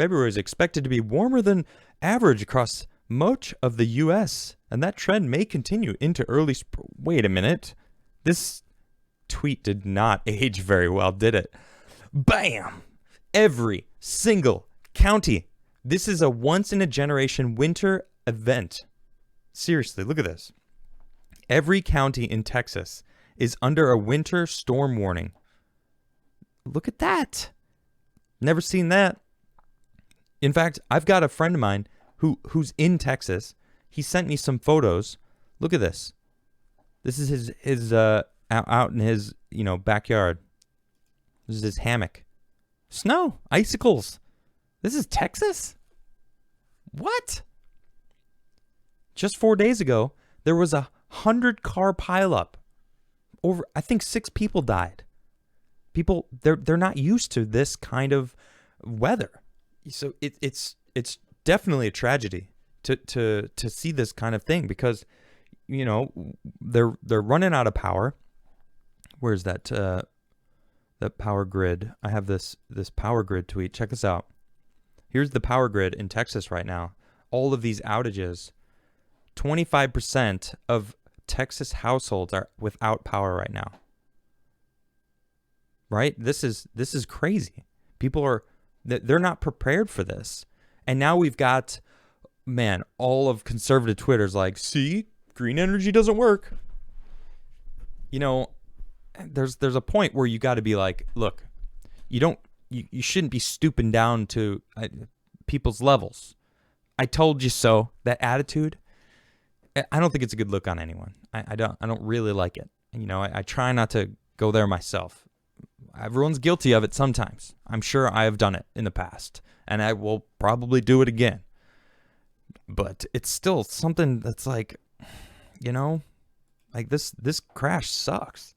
February is expected to be warmer than average across much of the U.S., and that trend may continue into early spring. Wait a minute. This tweet did not age very well, did it? Bam! Every single county. This is a once-in-a-generation winter event. Seriously, look at this. Every county in Texas is under a winter storm warning. Look at that. Never seen that. In fact, I've got a friend of mine who's in Texas. He sent me some photos. Look at this. This is his out in his, backyard. This is his hammock. Snow, icicles. This is Texas? What? Just 4 days ago, there was a 100-car pileup. Over, I think 6 people died. People, they're not used to this kind of weather. So it's definitely a tragedy to see this kind of thing, because they're running out of power. Where's that power grid? I have this power grid tweet. Check this out. Here's the power grid in Texas right now. All of these outages. 25% of Texas households are without power right now. Right? This is crazy. People they're not prepared for this. And now we've got, all of conservative Twitter's like, see, green energy doesn't work. There's a point where you got to be like, look, you shouldn't be stooping down to people's levels. I told you so. That attitude, I don't think it's a good look on anyone. I don't really like it. I try not to go there myself. Everyone's guilty of it sometimes. I'm sure I have done it in the past, and I will probably do it again. But it's still something that's like, like this crash sucks.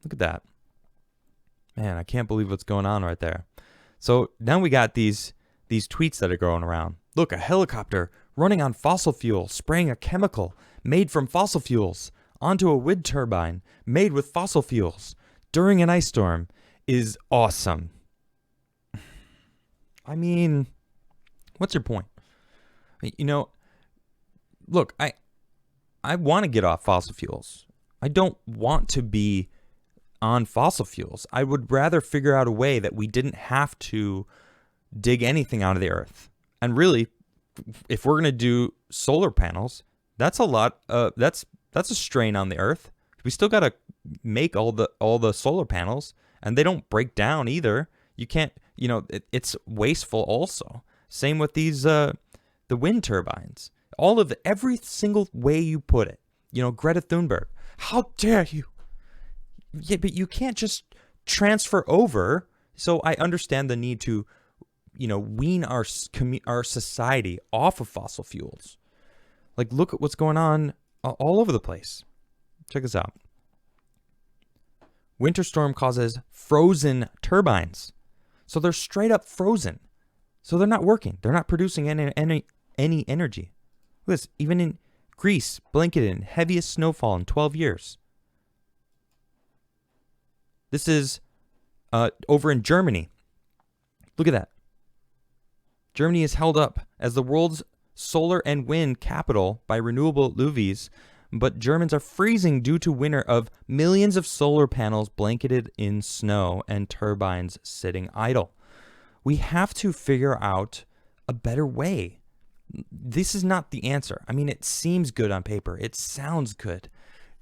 Look at that. Man, I can't believe what's going on right there. So now we got these tweets that are going around. Look, a helicopter running on fossil fuel, spraying a chemical made from fossil fuels onto a wind turbine made with fossil fuels during an ice storm is awesome. I mean, what's your point? Look, I want to get off fossil fuels. I don't want to be on fossil fuels. I would rather figure out a way that we didn't have to dig anything out of the earth. And really, if we're going to do solar panels, that's a lot. That's a strain on the earth. We still got to make all the solar panels, and they don't break down either. You can't, it's wasteful also. Same with these the wind turbines. Every single way you put it. Greta Thunberg. How dare you? Yeah, but you can't just transfer over. So I understand the need to, wean our society off of fossil fuels. Like, look at what's going on all over the place. Check this out. Winter storm causes frozen turbines. So they're straight up frozen. So they're not working. They're not producing any energy. Look at this. Even in Greece, blanketed in heaviest snowfall in 12 years. This is over in Germany. Look at that. Germany is held up as the world's solar and wind capital by renewable levies, but Germans are freezing due to winter of millions of solar panels blanketed in snow and turbines sitting idle. We have to figure out a better way. This is not the answer. I mean, it seems good on paper. It sounds good.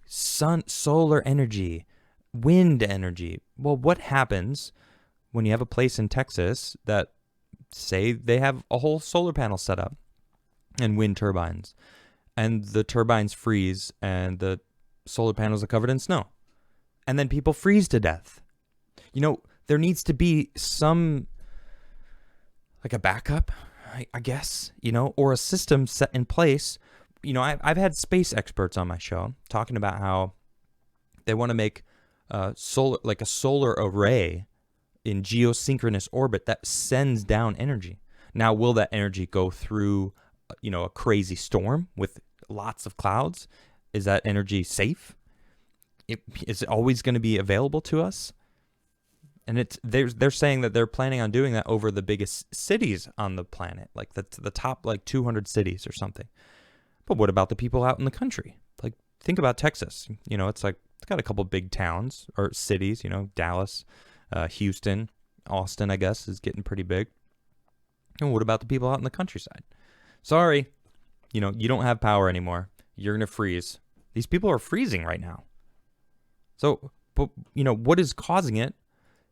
Solar energy, wind energy. Well, what happens when you have a place in Texas that, say, they have a whole solar panel set up and wind turbines, and the turbines freeze and the solar panels are covered in snow, and then people freeze to death? There needs to be some, like a backup, I guess, or a system set in place. I've had space experts on my show talking about how they want to make a solar array in geosynchronous orbit that sends down energy. Now, will that energy go through, a crazy storm with lots of clouds? Is that energy safe? Is it always going to be available to us? And they're saying that they're planning on doing that over the biggest cities on the planet, like the top like 200 cities or something. But what about the people out in the country? Like, think about Texas. It's like it's got a couple big towns or cities. Dallas, Houston, Austin, I guess, is getting pretty big. And what about the people out in the countryside? Sorry, you don't have power anymore. You're gonna freeze. These people are freezing right now. So, but what is causing it?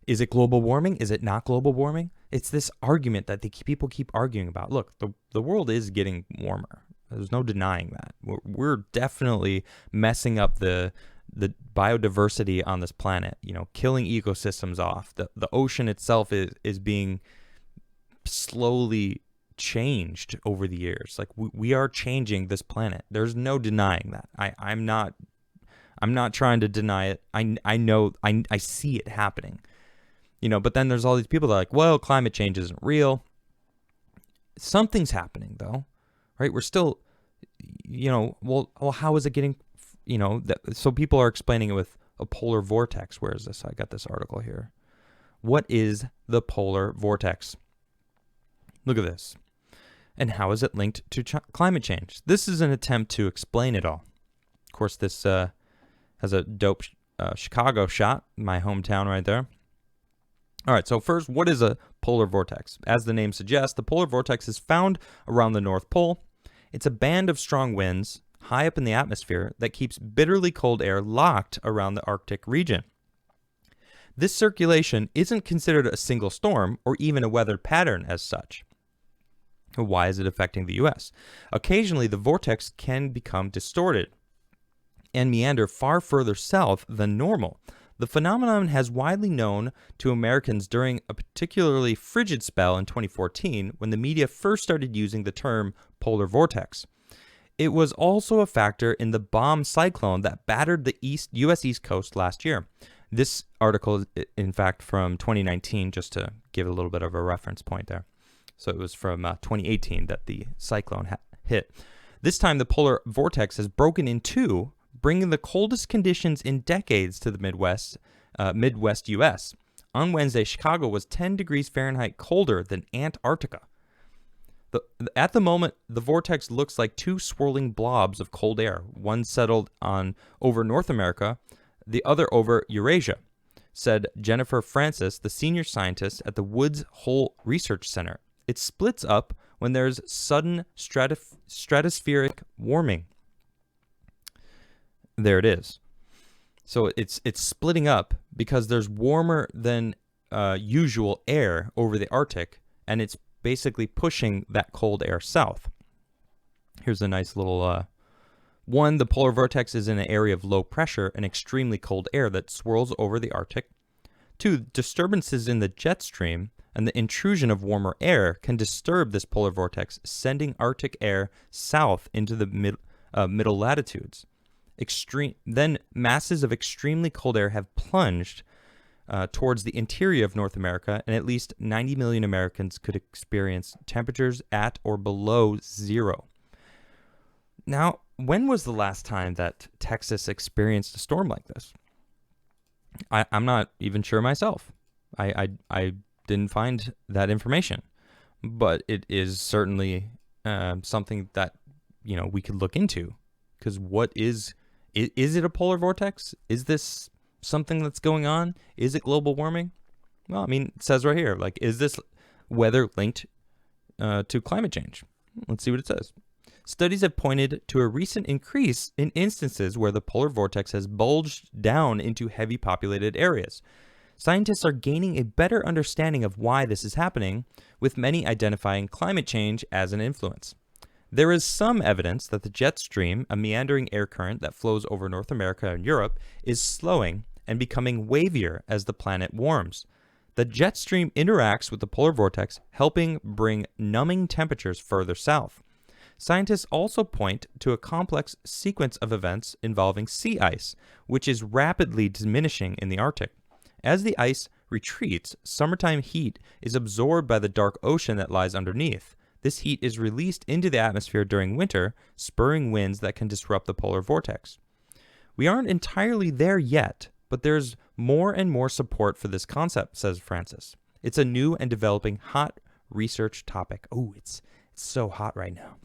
Is it global warming? Is it not global warming? It's this argument that people keep arguing about. Look, the world is getting warmer. There's no denying that. We're definitely messing up the biodiversity on this planet. Killing ecosystems off. The ocean itself is being slowly changed over the years. Like we are changing this planet. There's no denying that. I'm not trying to deny it. I know I see it happening. But then there's all these people that are like, well, climate change isn't real. Something's happening though, right? We're still, well, how is it getting, so people are explaining it with a polar vortex. Where is this? I got this article here. What is the polar vortex? Look at this. And how is it linked to climate change? This is an attempt to explain it all. Of course, this has a dope Chicago shot, my hometown right there. All right, so first, what is a polar vortex? As the name suggests, the polar vortex is found around the North Pole. It's a band of strong winds high up in the atmosphere that keeps bitterly cold air locked around the Arctic region. This circulation isn't considered a single storm or even a weather pattern as such. Why is it affecting the U.S.? Occasionally, the vortex can become distorted and meander far further south than normal. The phenomenon has widely known to Americans during a particularly frigid spell in 2014 when the media first started using the term polar vortex. It was also a factor in the bomb cyclone that battered the U.S. East Coast last year. This article is, in fact, from 2019, just to give a little bit of a reference point there. So it was from 2018 that the cyclone hit. This time, the polar vortex has broken in two, bringing the coldest conditions in decades to the Midwest U.S. On Wednesday, Chicago was 10 degrees Fahrenheit colder than Antarctica. At the moment, the vortex looks like two swirling blobs of cold air, one settled over North America, the other over Eurasia, said Jennifer Francis, the senior scientist at the Woods Hole Research Center. It splits up when there's sudden stratospheric warming. There it is. So it's splitting up because there's warmer than usual air over the Arctic, and it's basically pushing that cold air south. Here's a nice little one. The polar vortex is in an area of low pressure and extremely cold air that swirls over the Arctic. 2. Disturbances in the jet stream and the intrusion of warmer air can disturb this polar vortex, sending Arctic air south into the middle latitudes. Then masses of extremely cold air have plunged towards the interior of North America, and at least 90 million Americans could experience temperatures at or below zero. Now, when was the last time that Texas experienced a storm like this? I'm not even sure myself. I didn't find that information, but it is certainly something that we could look into. Because what is it a polar vortex? Is this something that's going on? Is it global warming? Well, I mean, it says right here, like, is this weather linked to climate change? Let's see what it says. Studies have pointed to a recent increase in instances where the polar vortex has bulged down into heavy populated areas. Scientists are gaining a better understanding of why this is happening, with many identifying climate change as an influence. There is some evidence that the jet stream, a meandering air current that flows over North America and Europe, is slowing and becoming wavier as the planet warms. The jet stream interacts with the polar vortex, helping bring numbing temperatures further south. Scientists also point to a complex sequence of events involving sea ice, which is rapidly diminishing in the Arctic. As the ice retreats, summertime heat is absorbed by the dark ocean that lies underneath. This heat is released into the atmosphere during winter, spurring winds that can disrupt the polar vortex. We aren't entirely there yet, but there's more and more support for this concept, says Francis. It's a new and developing hot research topic. Oh, it's so hot right now.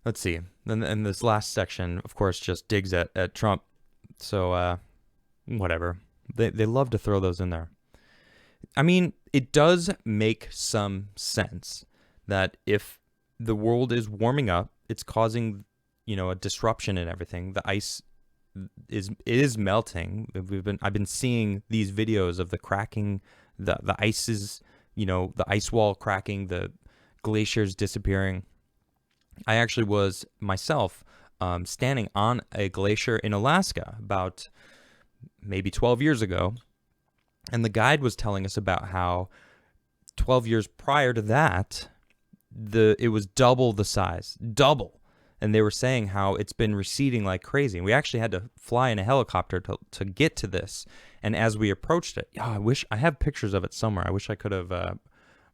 Let's see. And this last section, of course, just digs at Trump. So, whatever. They love to throw those in there. I mean, it does make some sense that if the world is warming up, it's causing, a disruption in everything. The ice is melting. I've been seeing these videos of the cracking, the ice is, the ice wall cracking, the glaciers disappearing. I actually was myself standing on a glacier in Alaska about maybe 12 years ago. And the guide was telling us about how 12 years prior to that, it was double the size, double. And they were saying how it's been receding like crazy. We actually had to fly in a helicopter to get to this. And as we approached it, I have pictures of it somewhere. I wish I could have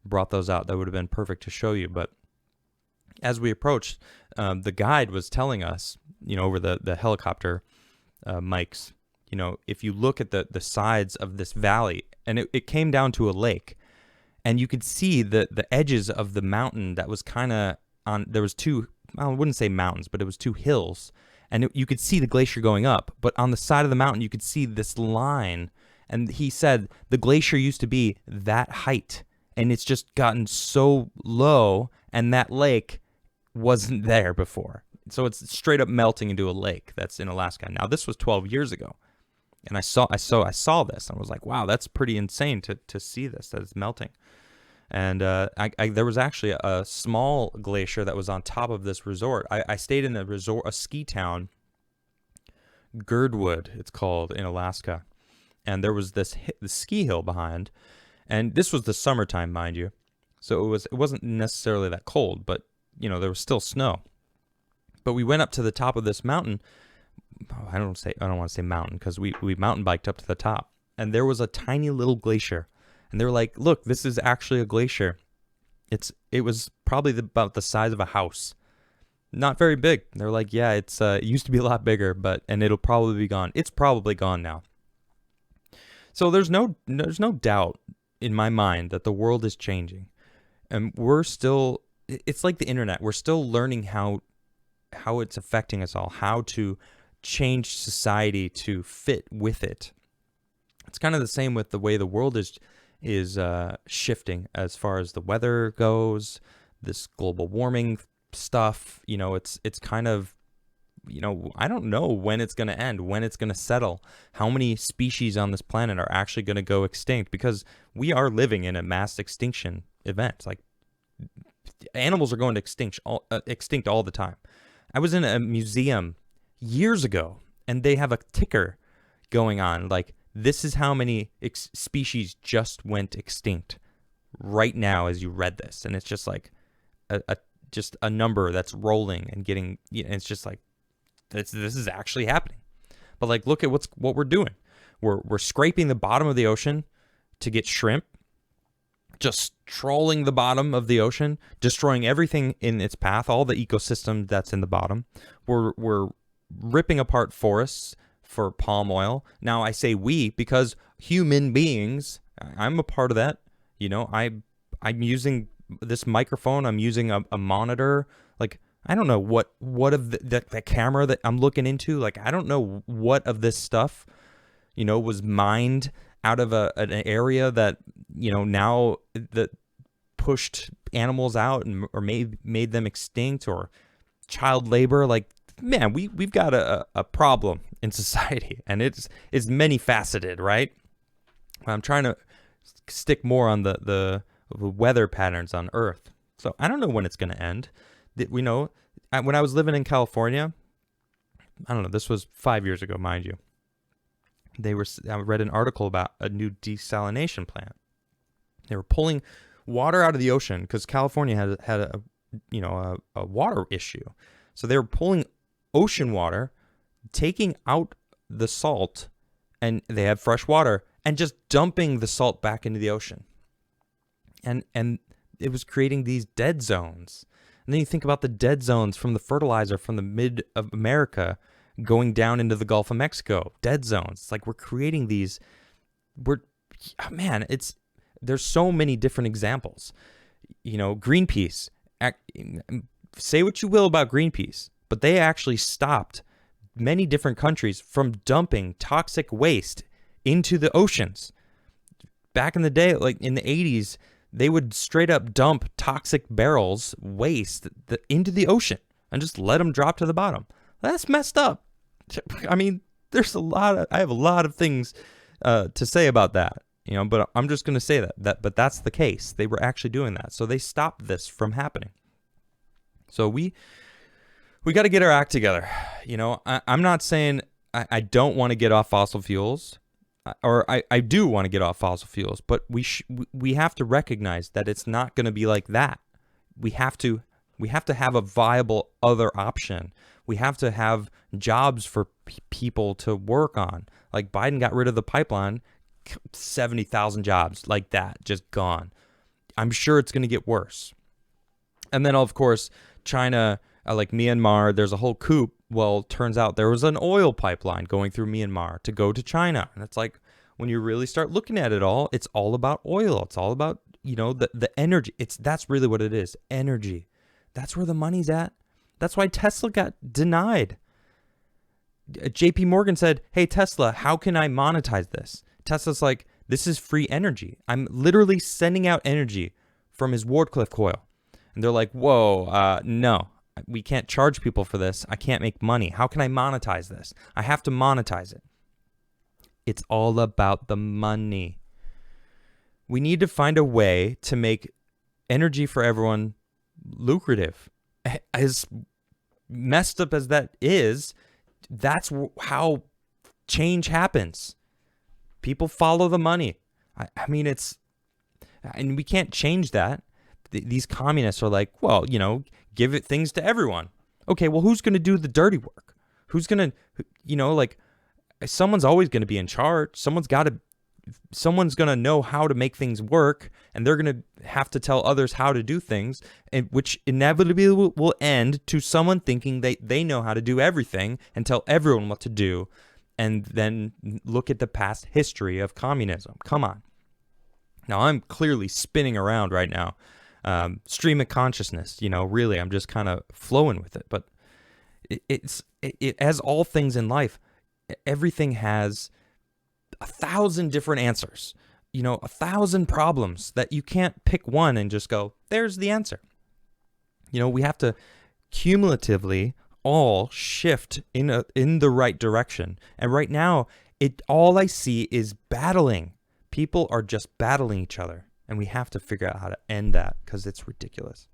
brought those out. That would have been perfect to show you. But as we approached, the guide was telling us, over the helicopter mics, if you look at the sides of this valley, and it came down to a lake, and you could see the edges of the mountain that was kind of on, there was two, I wouldn't say mountains, but it was two hills, and you could see the glacier going up, but on the side of the mountain, you could see this line, and he said the glacier used to be that height, and it's just gotten so low, and that lake wasn't there before. So it's straight up melting into a lake that's in Alaska. Now, this was 12 years ago. And I saw this and I was like, wow, that's pretty insane to see this, that it's melting. And there was actually a small glacier that was on top of this resort. I stayed in a ski town, Girdwood, it's called, in Alaska. And there was the ski hill behind. And this was the summertime, mind you. So it wasn't necessarily that cold, but there was still snow. But we went up to the top of this mountain. I don't want to say mountain, because we mountain biked up to the top, and there was a tiny little glacier, and they were like, look, this is actually a glacier. It was probably about the size of a house, not very big. They're like, yeah, it used to be a lot bigger, and it'll probably be gone. It's probably gone now. So there's no doubt in my mind that the world is changing, and it's like the internet. We're still learning how it's affecting us all, how to change society to fit with it. It's kind of the same with the way the world is shifting as far as the weather goes, this global warming stuff. It's kind of, I don't know when it's going to end, when it's going to settle, how many species on this planet are actually going to go extinct, because we are living in a mass extinction event. Like, animals are going to extinct all the time. I was in a museum years ago, and they have a ticker going on, like, this is how many species just went extinct right now as you read this. And it's just like just a number that's rolling and getting, it's just like, this is actually happening. But like, look at what we're doing. We're scraping the bottom of the ocean to get shrimp, just trolling the bottom of the ocean, destroying everything in its path, all the ecosystem that's in the bottom. We're ripping apart forests for palm oil. Now I say we because human beings, I'm a part of that. I'm using this microphone. I'm using a monitor. Like, I don't know what of the camera that I'm looking into. Like, I don't know what of this stuff, was mined out of an area that, now that pushed animals out or made them extinct, or child labor. Like, man, we've got a problem in society, and it's many faceted, right? I'm trying to stick more on the weather patterns on Earth. So I don't know when it's going to end. When I was living in California, I don't know, this was 5 years ago, mind you. I read an article about a new desalination plant. They were pulling water out of the ocean because California had a water issue. So they were pulling ocean water, taking out the salt, and they have fresh water, and just dumping the salt back into the ocean. And it was creating these dead zones. And then you think about the dead zones from the fertilizer from the mid of America going down into the Gulf of Mexico, dead zones. It's like we're creating these, there's so many different examples. Greenpeace, say what you will about Greenpeace, but they actually stopped many different countries from dumping toxic waste into the oceans. Back in the day, like in the 80s, they would straight up dump toxic barrels, waste, into the ocean and just let them drop to the bottom. That's messed up. I mean, I have a lot of things to say about that, but I'm just going to say but that's the case. They were actually doing that. So they stopped this from happening. So we got to get our act together. I'm not saying I don't want to get off fossil fuels, or I do want to get off fossil fuels, but we have to recognize that it's not going to be like that. We have to have a viable other option. We have to have jobs for people to work on. Like Biden got rid of the pipeline, 70,000 jobs like that, just gone. I'm sure it's going to get worse. And then, of course, China, like Myanmar, there's a whole coup. Well, turns out there was an oil pipeline going through Myanmar to go to China. And it's like, when you really start looking at it all, it's all about oil. It's all about, the energy. That's really what it is. Energy. That's where the money's at. That's why Tesla got denied. JP Morgan said, hey, Tesla, how can I monetize this? Tesla's like, this is free energy. I'm literally sending out energy from his Wardcliffe coil. And they're like, whoa, no, we can't charge people for this. I can't make money. How can I monetize this? I have to monetize it. It's all about the money. We need to find a way to make energy for everyone lucrative. As messed up as that is, that's how change happens. People follow the money. I mean, and we can't change that. These communists are like, well, give it things to everyone. Okay, well, who's going to do the dirty work? Who's going to, someone's always going to be in charge. Someone's going to know how to make things work, and they're going to have to tell others how to do things, and which inevitably will end to someone thinking they know how to do everything and tell everyone what to do, and then look at the past history of communism. Come on. Now, I'm clearly spinning around right now. Stream of consciousness, really, I'm just kind of flowing with it. But it as all things in life, everything has 1,000 different answers, 1,000 problems that you can't pick one and just go, there's the answer. We have to cumulatively all shift in the right direction. And right now, all I see is battling. People are just battling each other. And we have to figure out how to end that because it's ridiculous.